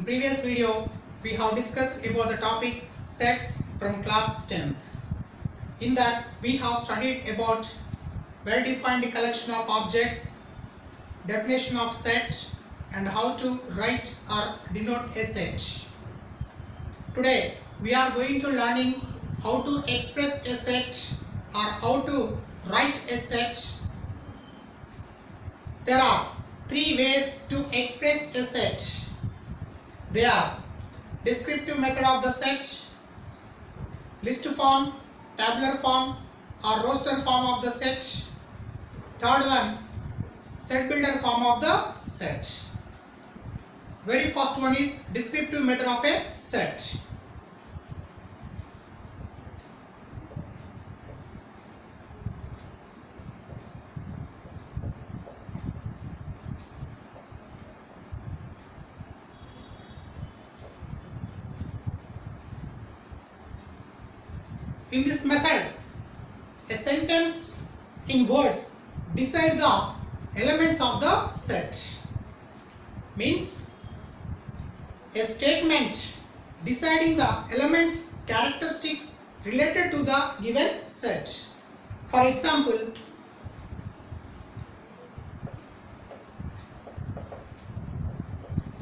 In previous video, we have discussed about the topic sets from class 10th. In that, we have studied about well-defined collection of objects, definition of set, and how to write or denote a set. Today, we are going to learning how to express a set or how to write a set. There are three ways to express a set. They are descriptive method of the set, list form, tabular form or roster form of the set. Third one, set builder form of the set. Very first one is descriptive method of a set. In this method, a sentence in words decide the elements of the set. Means a statement deciding the elements, characteristics related to the given set. For example,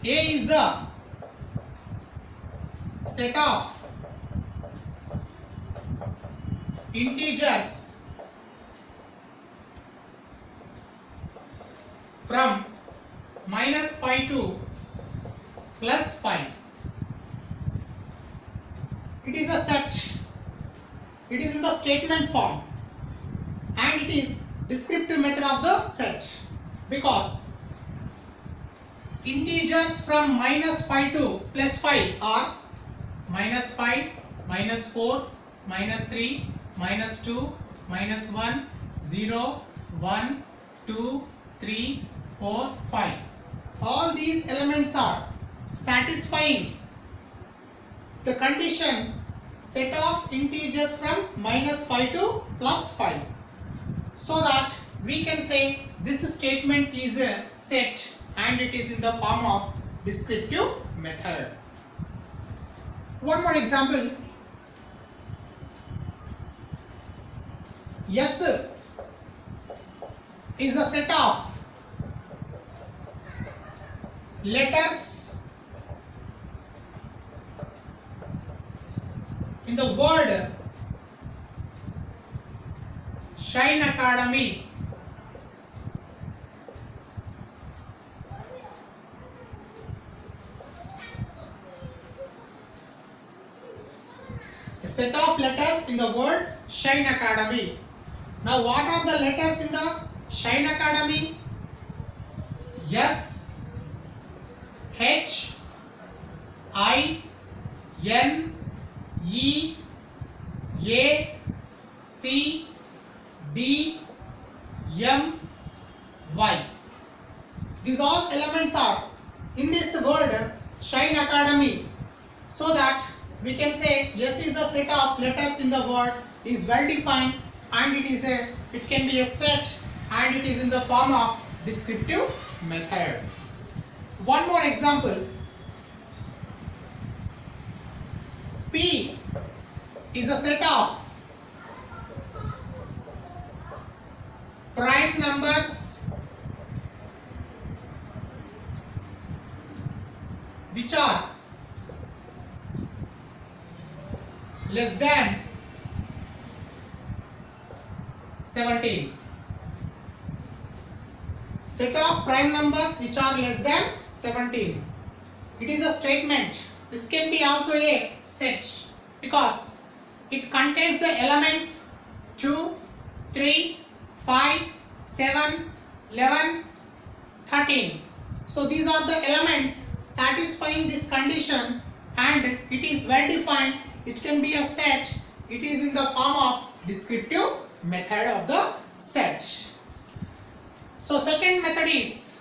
A is the set of integers from -5 to +5. It is a set. It is in the statement form and it is descriptive method of the set because integers from -5 to +5 are -5, -4, -3, -2, -1, 0, 1, 2, 3, 4, 5. All these elements are satisfying the condition set of integers from -5 to +5. So that we can say this statement is a set and it is in the form of descriptive method. One more example. S is a set of letters in the word Shine Academy. A set of letters in the word Shine Academy. Now what are the letters in the Shine Academy? S, H, I, N, E, A, C, D, M, Y. These all elements are in this word Shine Academy. So that we can say S is a set of letters in the word is well defined and it can be a set and it is in the form of descriptive method. One more example. P is a set of prime numbers which are less than 17. Set of prime numbers which are less than 17. It is a statement. This can be also a set because it contains the elements 2, 3, 5, 7, 11, 13. So these are the elements satisfying this condition and it is well defined. It can be a set. It is in the form of descriptive method of the set. So second method is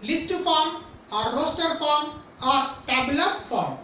list form or roster form or tabular form.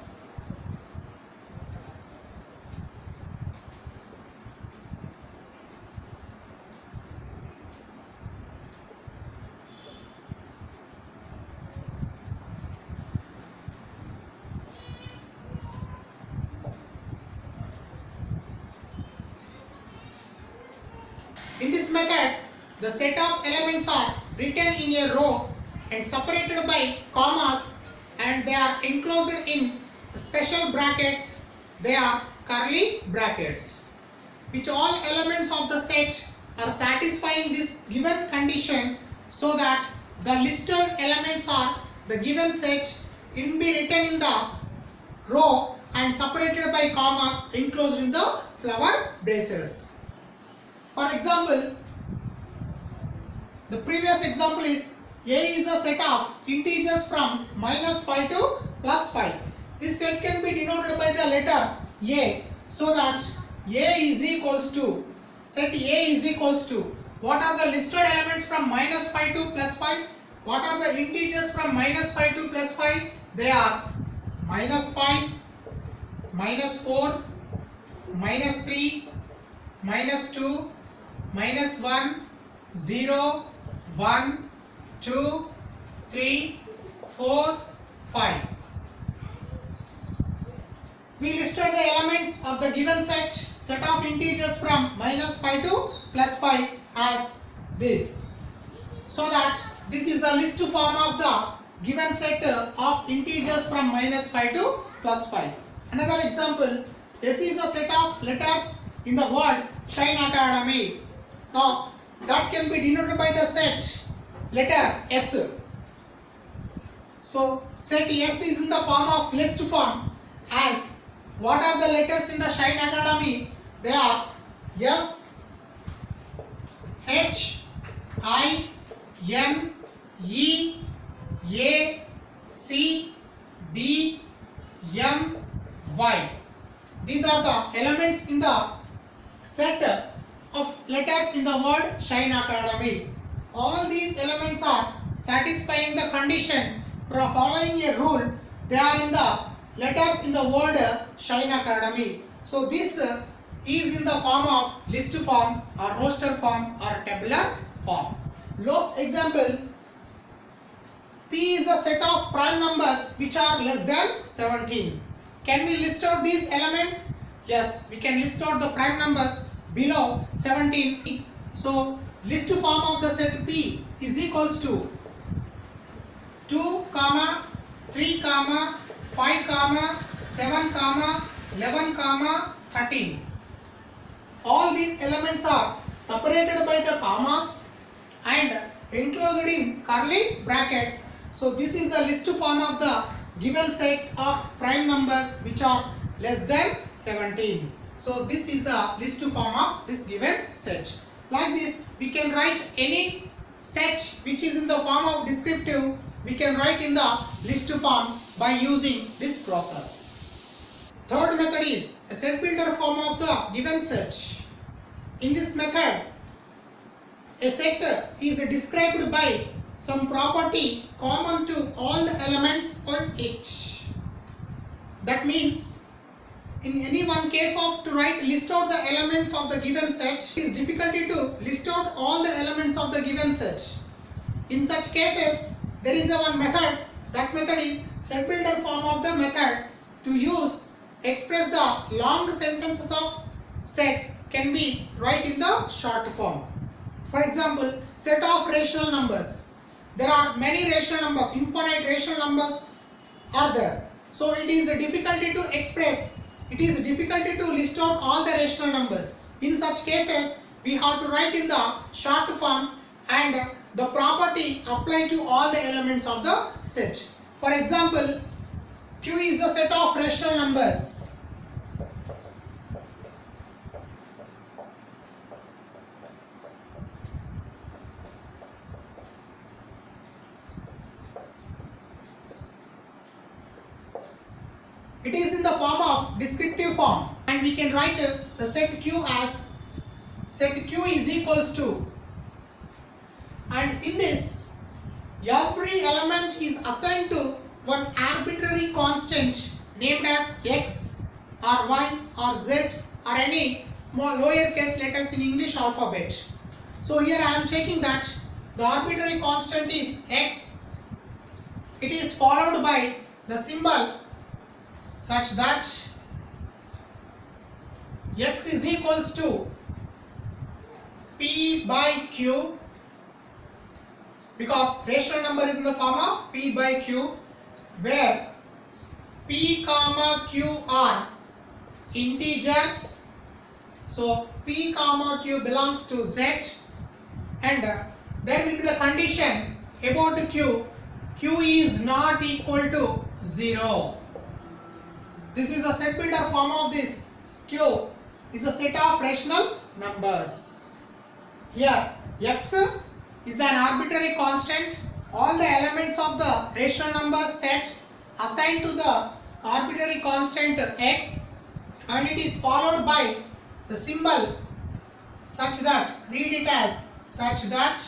In this method, the set of elements are written in a row and separated by commas, and they are enclosed in special brackets. They are curly brackets. Which all elements of the set are satisfying this given condition, so that the listed elements are the given set will be written in the row and separated by commas enclosed in the flower braces. For example, the previous example is A is a set of integers from -5 to +5. This set can be denoted by the letter A, so that A is equals to, set A is equals to, what are the listed elements from -5 to +5? What are the integers from -5 to +5? They are -5, -4, -3, -2, -1, 0, 1, 2, 3, 4, 5. We listed the elements of the given set of integers from -5 to +5 as this, so that this is the list form of the given set of integers from -5 to +5. Another example, S is a set of letters in the word Shine Academy. Now that can be denoted by the set letter S. So set S is in the form of list form, as what are the letters in the Shine Academy? They are S, H, I, M, E, A, C, D, M, Y. These are the elements in the set of letters in the word Shine Academy. All these elements are satisfying the condition for following a rule. They are in the letters in the word Shine Academy. So this is in the form of list form or roster form or tabular form. Last example, P is a set of prime numbers which are less than 17. Can we list out these elements? Yes, we can list out the prime numbers below 17. So list form of the set P is equals to 2, 3, 5, 7, 11, 13. All these elements are separated by the commas and enclosed in curly brackets. So this is the list form of the given set of prime numbers which are less than 17. So this is the list form of this given set. Like this, we can write any set which is in the form of descriptive, we can write in the list form by using this process. Third method is a set builder form of the given set. In this method, a set is described by some property common to all the elements on it. That means, in any one case of to list out the elements of the given set, it is difficulty to list out all the elements of the given set. In such cases, there is a one method. That method is set builder form of the method. To use express the long sentences of sets can be write in the short form. For example, set of rational numbers. There are many rational numbers, infinite rational numbers are there. So it is a difficulty to express, it is a difficulty to list out all the rational numbers. In such cases, we have to write in the short form and the property apply to all the elements of the set. For example, Q is the set of rational numbers. It is in the form of descriptive form, and we can write the set Q as set Q is equals to, and in this every element is assigned to one arbitrary constant named as X or Y or Z or any small lowercase letters in English alphabet. So here I am taking that the arbitrary constant is X. It is followed by the symbol such that X is equals to P P by Q, because rational number is in the form of P by Q, where P comma Q are integers. So P comma Q belongs to Z, and there will be the condition about Q. Q is not equal to 0. This is the set builder form of this. Q is a set of rational numbers. Here X is an arbitrary constant. All the elements of the rational number set assigned to the arbitrary constant X, and it is followed by the symbol such that, read it as such that,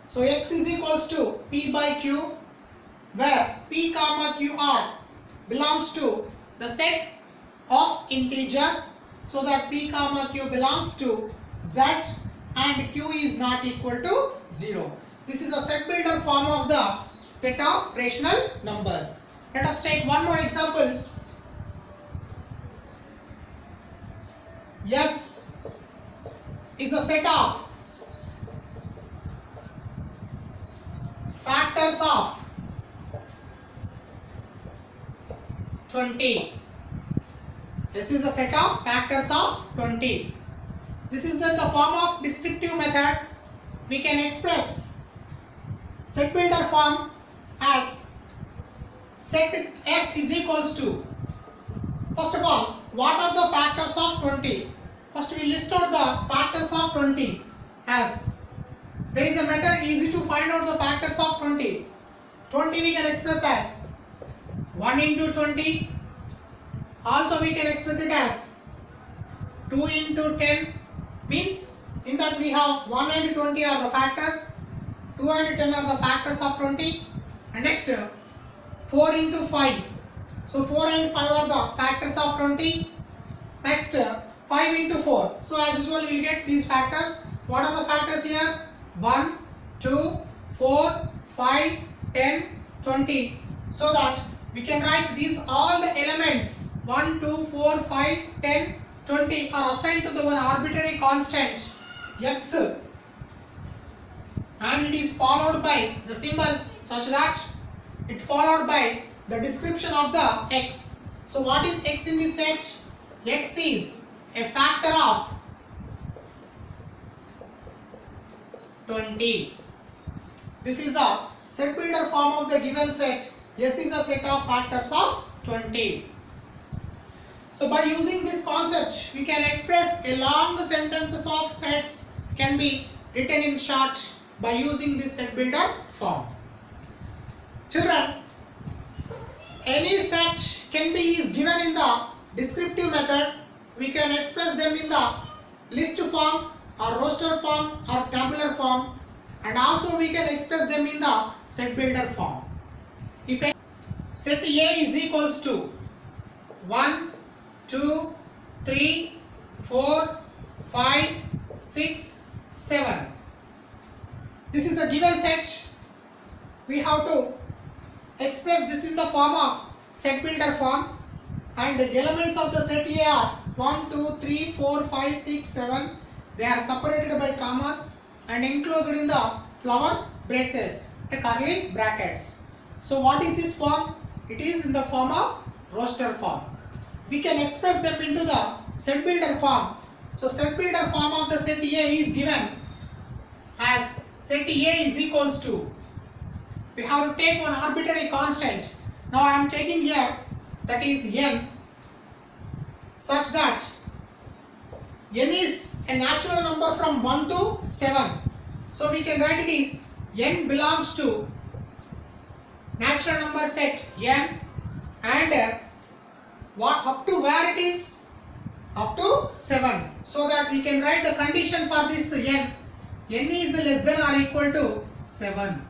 so X is equals to P by Q, where P comma Q R belongs to the set of integers, so that P comma Q belongs to Z and Q is not equal to 0. This is a set builder form of the set of rational numbers. Let us take one more example. S is the set of factors of 20. This is a set of factors of 20. This is in the form of descriptive method. We can express set builder form as set S is equals to, first of all, what are the factors of 20? First we list out the factors of 20 as, there is a method easy to find out the factors of 20. 20 we can express as 1 into 20. Also we can express it as 2 into 10. Means in that we have 1 and 20 are the factors, 2 and 10 are the factors of 20, and next 4 into 5. So 4 and 5 are the factors of 20. Next 5 into 4. So as usual we will get these factors. What are the factors here? 1, 2, 4, 5, 10, 20. So that we can write these all the elements 1, 2, 4, 5, 10, 20 are assigned to the one arbitrary constant X, and it is followed by the symbol such that it followed by the description of the X. So what is X in this set? X is a factor of 20. This is the set builder form of the given set. S is a set of factors of 20. So by using this concept, we can express a long sentences of sets can be written in short by using this set builder form. Children, any set can be is given in the descriptive method. We can express them in the list form or roster form or tabular form, and also we can express them in the set builder form. If set A is equals to 1, 2, 3, 4, 5, 6, 7. This is the given set. We have to express this in the form of set builder form, and the elements of the set A are 1, 2, 3, 4, 5, 6, 7. They are separated by commas and enclosed in the flower braces, the curly brackets. So what is this form? It is in the form of roster form. We can express them into the set builder form. So set builder form of the set A is given as set A is equals to, we have to take one arbitrary constant. Now I am taking here, that is n, such that n is a natural number from 1 to 7. So we can write it is n belongs to natural number set n, and what up to where it is? Up to 7. So that we can write the condition for this n. N is less than or equal to 7.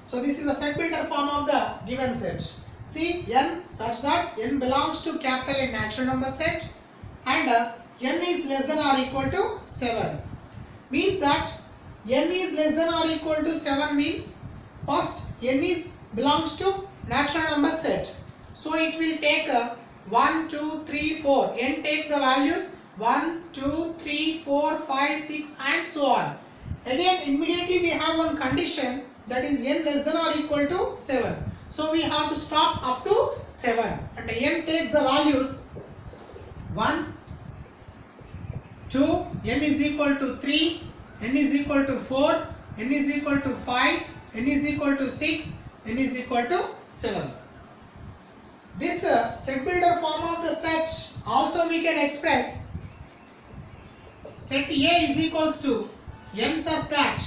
So this is the set builder form of the given set. See, n such that n belongs to capital N natural number set, and n is less than or equal to 7. Means that n is less than or equal to 7 means first n is belongs to natural number set. So it will take 1, 2, 3, 4. N takes the values 1, 2, 3, 4, 5, 6 and so on. Again immediately we have one condition, that is n less than or equal to 7. So we have to stop up to 7 and n takes the values 1, 2, n is equal to 3, n is equal to 4, n is equal to 5, n is equal to 6, n is equal to 7. This set builder form of the set also we can express set A is equals to n such that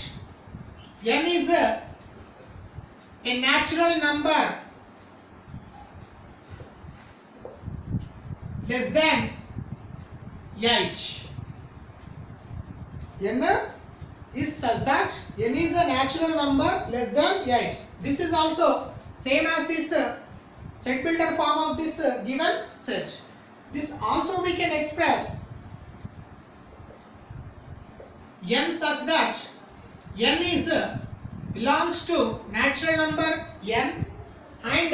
n is a natural number less than 8. N is such that n is a natural number less than 8. This is also same as this set builder form of this given set. This also we can express n such that n is belongs to natural number n and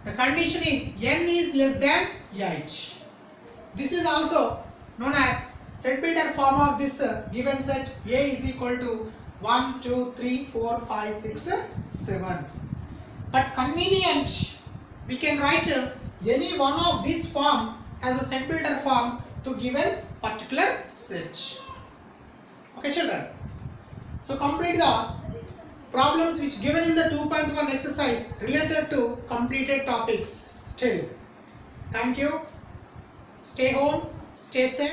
the condition is n is less than 8. This is also known as set builder form of this given set A is equal to 1, 2, 3, 4, 5, 6, 7. But convenient, we can write any one of these form as a set builder form to given particular set. Okay children. So complete the problems which given in the 2.1 exercise related to completed topics till. Thank you. Stay home, stay safe.